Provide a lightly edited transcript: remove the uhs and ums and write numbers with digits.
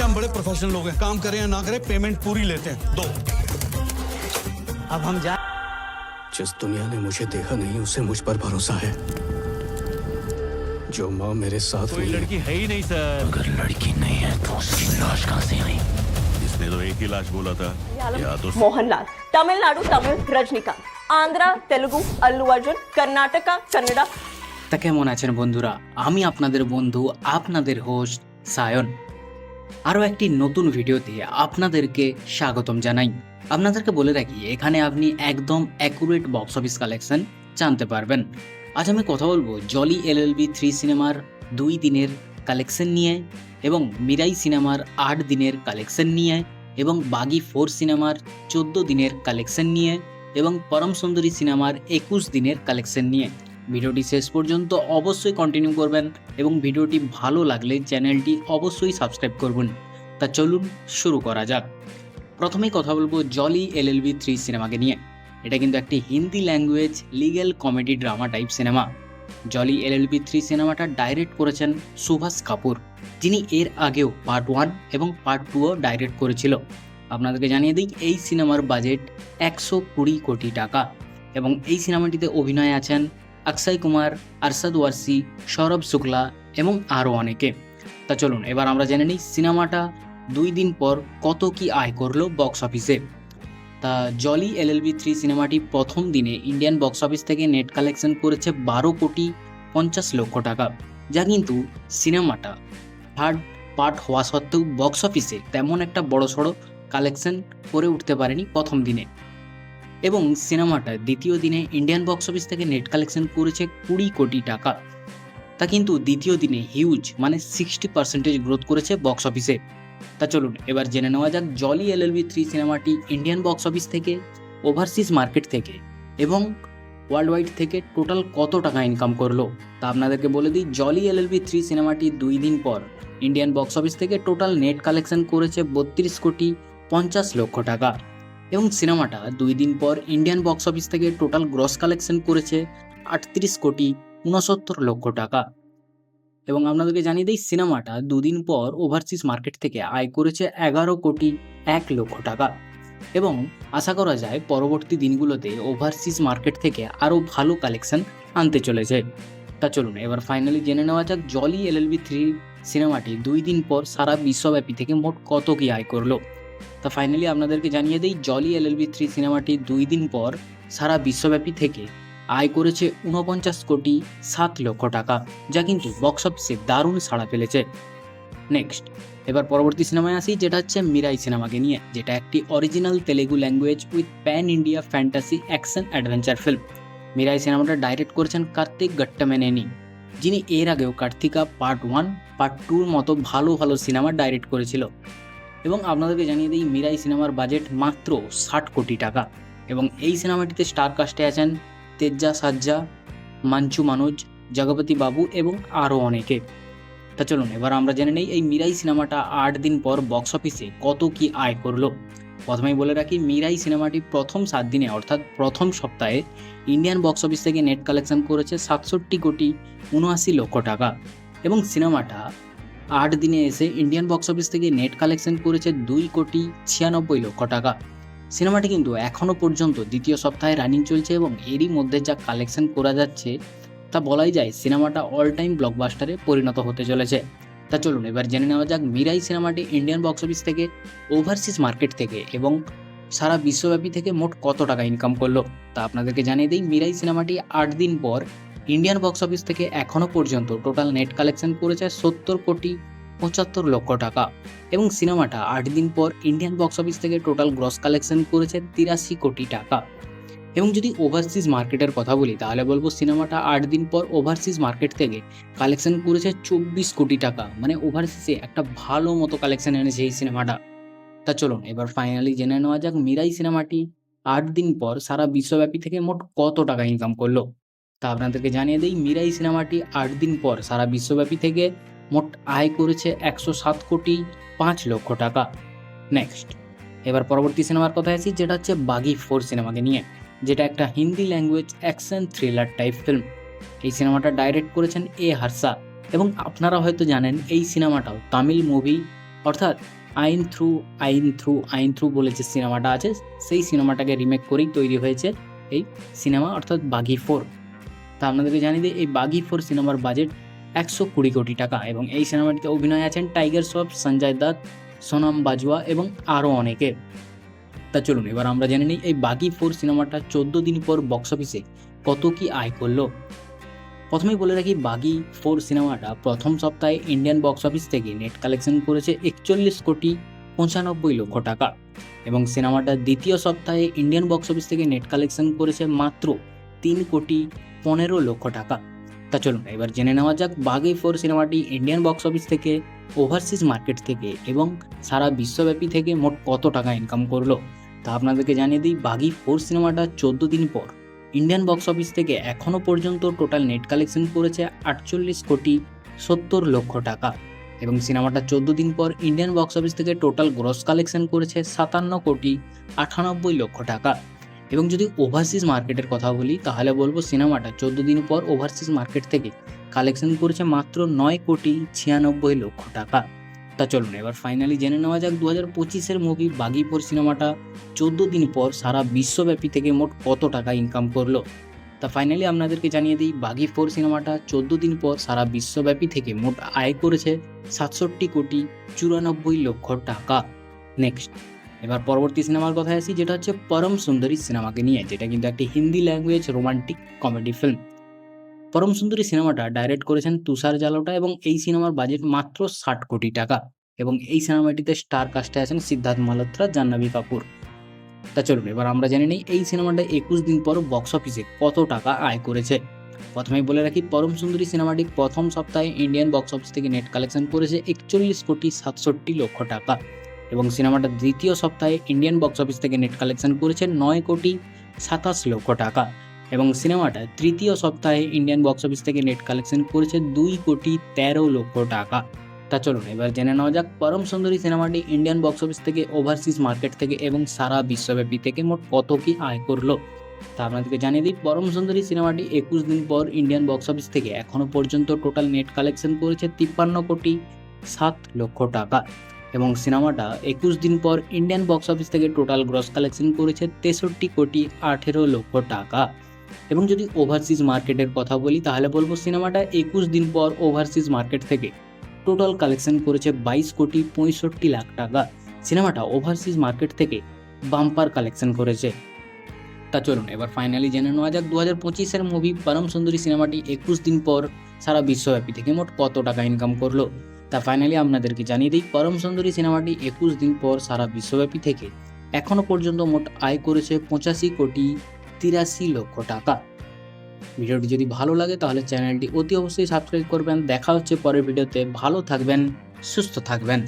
हम बड़े प्रोफेशनल लोग हैं, काम करें या ना करें पेमेंट पूरी लेते हैं, दो। अब हम जा जिस दुनिया ने मुझे देखा नहीं उसे मुझ पर भरोसा है। जो माँ मेरे साथ कोई हुई है, लड़की है ही नहीं सर। अगर लड़की नहीं है तो उसकी लाश कहाँ से आई? इसने तो एक ही लाश बोला था, या तो మోహన్ లాల్ తమిళనాడు తమిళ్ రజనీకాంత్ ఆంధ్ర తెలుగు అల్లు అర్జున్ కర్ణాటక కన్నడ তা কেমন আছেন বন্ধুরা? আমি আপনাদের বন্ধু, আপনাদের হোস্ট সায়ন। আরও একটি নতুন ভিডিওতে আপনাদেরকে স্বাগতম জানাই। আপনাদেরকে বলে রাখি, এখানে আপনি একদম অ্যাকুরেট বক্স অফিস কালেকশন জানতে পারবেন। আজ আমি কথা বলবো জলি এলএলবি 3 সিনেমার 2 দিনের কালেকশন নিয়ে, এবং মিরাই সিনেমার 8 দিনের কালেকশন নিয়ে, এবং বাগি 4 সিনেমার 14 দিনের কালেকশন নিয়ে, এবং পরম সুন্দরী সিনেমার 21 দিনের কালেকশন নিয়ে। ভিডিওটি শেষ পর্যন্ত অবশ্যই কন্টিনিউ করবেন, এবং ভিডিওটি ভালো লাগলে চ্যানেলটি অবশ্যই সাবস্ক্রাইব করবেন। তা চলুন শুরু করা যাক। প্রথমেই কথা বলবো জলি এলএলবি 3 সিনেমাকে নিয়ে। এটা কিন্তু একটি Hindi language legal comedy drama type cinema. Jolly LLB 3 সিনেমাটা ডাইরেক্ট করেছেন সুভাষ কাপুর, যিনি এর আগেও পার্ট 1 এবং পার্ট 2ও ডাইরেক্ট করেছিল। আপনাদেরকে জানিয়ে দিই, এই সিনেমার বাজেট 120 কোটি টাকা, এবং এই সিনেমাটিতে অভিনয় আছেন অক্ষয় কুমার, আরশাদ ওয়ারসি, সৌরভ শুক্লা এবং আরও অনেকে। তা চলুন এবার আমরা জেনে নিই সিনেমাটা 2 দিন পর কত কি আয় করলো বক্স অফিসে। তা জলি এলএলবি 3 সিনেমাটি প্রথম দিনে ইন্ডিয়ান বক্স অফিস থেকে নেট কালেকশন করেছে 12 কোটি 50 লক্ষ টাকা, যা কিন্তু সিনেমাটা থার্ড পার্ট হওয়া সত্ত্বেও বক্স অফিসে তেমন একটা বড়সড় কালেকশন করে উঠতে পারেনি প্রথম দিনে। এবং সিনেমাটা দ্বিতীয় দিনে ইন্ডিয়ান বক্স অফিস থেকে নেট কালেকশন করেছে 20 কোটি টাকা। তা কিন্তু দ্বিতীয় দিনে হিউজ মানে 60% গ্রোথ করেছে বক্স অফিসে। তা চলুন এবার জেনে নেওয়া যাক জলি এলএলবি 3 সিনেমাটি ইন্ডিয়ান বক্স অফিস থেকে, ওভারসিজ মার্কেট থেকে এবং ওয়ার্ল্ড ওয়াইড থেকে টোটাল কত টাকা ইনকাম করলো। তা আপনাদেরকে বলে দিই, জলি এলএলবি 3 সিনেমাটি 2 দিন পর ইন্ডিয়ান বক্স অফিস থেকে টোটাল নেট কালেকশন করেছে 32 কোটি 50 লক্ষ টাকা, এবং সিনেমাটা 2 দিন পর ইন্ডিয়ান বক্স অফিস থেকে টোটাল গ্রস কালেকশন করেছে 38 কোটি 69 লক্ষ টাকা। এবং আপনাদেরকে জানিয়ে দিই, সিনেমাটা 2 দিন পর ওভারসিজ মার্কেট থেকে আয় করেছে 11 কোটি 1 লক্ষ টাকা, এবং আশা করা যায় পরবর্তী দিনগুলোতে ওভারসিজ মার্কেট থেকে আরও ভালো কালেকশন আনতে চলেছে। তা চলুন এবার ফাইনালি জেনে নেওয়া যাক জলি এলএলবি 3 সিনেমাটি 2 দিন পর সারা বিশ্বব্যাপী থেকে মোট কত কি আয় করলো। তা ফাইনালি আপনাদেরকে জানিয়ে দিই, জলি এলএলবি 3 সিনেমাটি 2 দিন পর সারা বিশ্বব্যাপী থেকে আয় করেছে 49 কোটি 7 লক্ষ টাকা, যা কিন্তু বক্স অফিসে দারুণ সাড়া ফেলেছে। নেক্সট এবার পরবর্তী সিনেমায় আসি, যেটা হচ্ছে মিরাই সিনেমাকে নিয়ে, যেটা একটি original Telugu language with pan India fantasy action adventure film. Mirae সিনেমাটা ডাইরেক্ট করেছেন কার্তিক গট্টামেনেনি, যিনি এর আগেও কার্তিকা পার্ট 1 পার্ট 2-র মতো ভালো ভালো সিনেমা ডাইরেক্ট করেছিল। এবং আপনাদেরকে জানিয়ে দিই, মিরাই সিনেমার বাজেট মাত্র 60 কোটি টাকা, এবং এই সিনেমাটিতে স্টার কাস্টে আছেন তেজ্জা সাজ্জা, মাঞ্চু মানুজ, জগপতি বাবু এবং আরও অনেকে। তা চলুন এবার আমরা জেনে নেই এই মিরাই সিনেমাটা 8 দিন পর বক্স অফিসে কত কি আয় করলো। প্রথমেই বলে রাখি, মিরাই সিনেমাটি প্রথম 7 দিনে অর্থাৎ প্রথম সপ্তাহে ইন্ডিয়ান বক্স অফিস থেকে নেট কালেকশন করেছে 67 কোটি 79 লক্ষ টাকা, এবং সিনেমাটা 8 দিনে এসে ইন্ডিয়ান বক্স অফিস থেকে নেট কালেকশন করেছে 2 কোটি 96 লক্ষ টাকা। সিনেমাটি কিন্তু এখনও পর্যন্ত দ্বিতীয় সপ্তাহে রানিং চলছে, এবং এরই মধ্যে যা কালেকশন করা যাচ্ছে তা বলাই যায় সিনেমাটা অল টাইম ব্লকবাস্টারে পরিণত হতে চলেছে। তা চলুন এবার জেনে নেওয়া যাক মিরাই সিনেমাটি ইন্ডিয়ান বক্স অফিস থেকে, ওভারসিজ মার্কেট থেকে এবং সারা বিশ্বব্যাপী থেকে মোট কত টাকা ইনকাম করলো। তা আপনাদেরকে জানিয়ে দিই, মিরাই সিনেমাটি 8 দিন পর ইন্ডিয়ান বক্স অফিস থেকে এখনও পর্যন্ত টোটাল নেট কালেকশন করেছে 70 কোটি 75 লক্ষ টাকা, এবং সিনেমাটা 8 দিন পর ইন্ডিয়ান বক্স অফিস থেকে টোটাল গ্রস কালেকশন করেছে 83 কোটি টাকা। এবং যদি ওভারসিজ মার্কেটের কথা বলি তাহলে বলবো সিনেমাটা 8 দিন পর ওভারসিজ মার্কেট থেকে কালেকশন করেছে 24 কোটি টাকা, মানে ওভারসিজে একটা ভালো মতো কালেকশন এনেছে এই সিনেমাটা। তা চলুন এবার ফাইনালি জেনে নেওয়া যাক মিরাই সিনেমাটি 8 দিন পর সারা বিশ্বব্যাপী থেকে মোট কত টাকা ইনকাম করলো। তা আপনাদেরকে জানিয়ে দিই, মিরাই সিনেমাটি 8 দিন পর সারা বিশ্বব্যাপী থেকে মোট আয় করেছে 107 কোটি 5 লক্ষ টাকা। নেক্সট এবার পরবর্তী সিনেমার কথা আসি, যেটা হচ্ছে বাগি 4 সিনেমাকে নিয়ে, যেটা একটা Hindi language action thriller type film. এই সিনেমাটা ডাইরেক্ট করেছেন এ হর্ষা, এবং আপনারা হয়তো জানেন এই সিনেমাটাও তামিল মুভি অর্থাৎ আইন থ্রু বলে যে সিনেমাটা আছে সেই সিনেমাটাকে রিমেক করেই তৈরি হয়েছে এই সিনেমা অর্থাৎ বাঘি 4। তা আপনাদেরকে জানিয়ে দিই এই বাঘি 4 সিনেমার বাজেট 120 কোটি টাকা এবং এই সিনেমাটিতে অভিনয় আছেন টাইগার শ্রফ, সঞ্জয় দত্ত, সোনাম বাজওয়া এবং আরও অনেকে। তা চলুন এবার আমরা জেনে নিই এই বাঘি 4 সিনেমাটা 14 দিন পর বক্স অফিসে কত কি আয় করলো। প্রথমেই বলে রাখি বাঘি 4 সিনেমাটা প্রথম সপ্তাহে ইন্ডিয়ান বক্স অফিস থেকে নেট কালেকশন করেছে 41 কোটি 95 লক্ষ টাকা এবং সিনেমাটা দ্বিতীয় সপ্তাহে ইন্ডিয়ান বক্স অফিস থেকে নেট কালেকশন করেছে মাত্র 3 কোটি 15 লক্ষ টাকা। তা চলুন এবার জেনে নেওয়া যাক বাঘি 4 সিনেমাটি ইন্ডিয়ান বক্স অফিস থেকে, ওভারসিজ মার্কেট থেকে এবং সারা বিশ্বব্যাপী থেকে মোট কত টাকা ইনকাম করলো। তা আপনাদেরকে জানিয়ে দিই বাঘি 4 সিনেমাটা 14 দিন পর ইন্ডিয়ান বক্স অফিস থেকে এখনও পর্যন্ত টোটাল নেট কালেকশন করেছে 48 কোটি 70 লক্ষ টাকা এবং সিনেমাটা 14 দিন পর ইন্ডিয়ান বক্স অফিস থেকে টোটাল গ্রস কালেকশন করেছে 57 কোটি 98 লক্ষ টাকা। এবং যদি ওভারসিজ মার্কেটের কথা বলি তাহলে বলবো সিনেমাটা 14 দিন পর ওভারসিজ মার্কেট থেকে কালেকশন করেছে মাত্র 9 কোটি 96 লক্ষ টাকা। তা চলুন এবার ফাইনালি জেনে নেওয়া যাক 2025-এর মুভি বাঘি 4 সিনেমাটা 14 দিন পর সারা বিশ্বব্যাপী থেকে মোট কত টাকা ইনকাম করলো। তা ফাইনালি আপনাদেরকে জানিয়ে দিই বাঘি 4 সিনেমাটা 14 দিন পর সারা বিশ্বব্যাপী থেকে মোট আয় করেছে 67 কোটি 94 লক্ষ টাকা। নেক্সট এবার পরবর্তী সিনেমার কথায় আসি, যেটা হচ্ছে পরম সুন্দরী সিনেমাকে নিয়ে, যেটা কিন্তু একটি Hindi language romantic comedy film. পরম সুন্দরী সিনেমাটা ডাইরেক্ট করেছেন তুষার জালোটা এবং এই সিনেমার বাজেট মাত্র 60 কোটি টাকা এবং এই সিনেমাটিতে স্টার কাস্টে আছেন সিদ্ধার্থ মালহোত্রা, জাহ্নবী কাপুর। তা চলুন এবার আমরা জেনে নিই এই সিনেমাটা 21 দিন পর বক্স অফিসে কত টাকা আয় করেছে। প্রথমেই বলে রাখি পরম সুন্দরী সিনেমাটি প্রথম সপ্তাহে ইন্ডিয়ান বক্স অফিস থেকে নেট কালেকশন করেছে 41 কোটি 67 লক্ষ টাকা এবং সিনেমাটা দ্বিতীয় সপ্তাহে ইন্ডিয়ান বক্স অফিস থেকে নেট কালেকশন করেছে 9 কোটি 27 লক্ষ টাকা এবং সিনেমাটা তৃতীয় সপ্তাহে ইন্ডিয়ান বক্স অফিস থেকে নেট কালেকশন করেছে 2 কোটি 13 লক্ষ টাকা। তা চলুন এবার জেনে নেওয়া যাক পরম সুন্দরী সিনেমাটি ইন্ডিয়ান বক্স অফিস থেকে, ওভারসিজ মার্কেট থেকে এবং সারা বিশ্বব্যাপী থেকে মোট কত কি আয় করলো। তা আপনাদেরকে জানিয়ে দিই পরম সুন্দরী সিনেমাটি 21 দিন পর ইন্ডিয়ান বক্স অফিস থেকে এখনও পর্যন্ত টোটাল নেট কালেকশন করেছে 53 কোটি 7 লক্ষ টাকা এবং সিনেমাটা 21 দিন পর ইন্ডিয়ান বক্স অফিস থেকে টোটাল গ্রস কালেকশন করেছে 63 কোটি 18 লক্ষ টাকা। এবং যদি ওভারসিজ মার্কেটের কথা বলি তাহলে বলবো সিনেমাটা 21 দিন পর ওভারসিজ মার্কেট থেকে টোটাল কালেকশন করেছে 22 কোটি 65 লাখ টাকা। সিনেমাটা ওভারসিজ মার্কেট থেকে বাম্পার কালেকশন করেছে। তা চলুন এবার ফাইনালি জেনে নেওয়া যাক 2025-এর মুভি পরম সুন্দরী সিনেমাটি 21 দিন পর সারা বিশ্বব্যাপী থেকে মোট কত টাকা ইনকাম করলো। তা ফাইনালি আপনাদেরকে জানিয়ে দিই পরম সুন্দরী সিনেমাটি 21 দিন পর সারা বিশ্বব্যাপী থেকে এখনও পর্যন্ত মোট আয় করেছে 85 কোটি 83 লক্ষ টাকা। ভিডিওটি যদি ভালো লাগে তাহলে চ্যানেলটি অতি অবশ্যই সাবস্ক্রাইব করবেন। দেখা হচ্ছে পরের ভিডিওতে। ভালো থাকবেন, সুস্থ থাকবেন।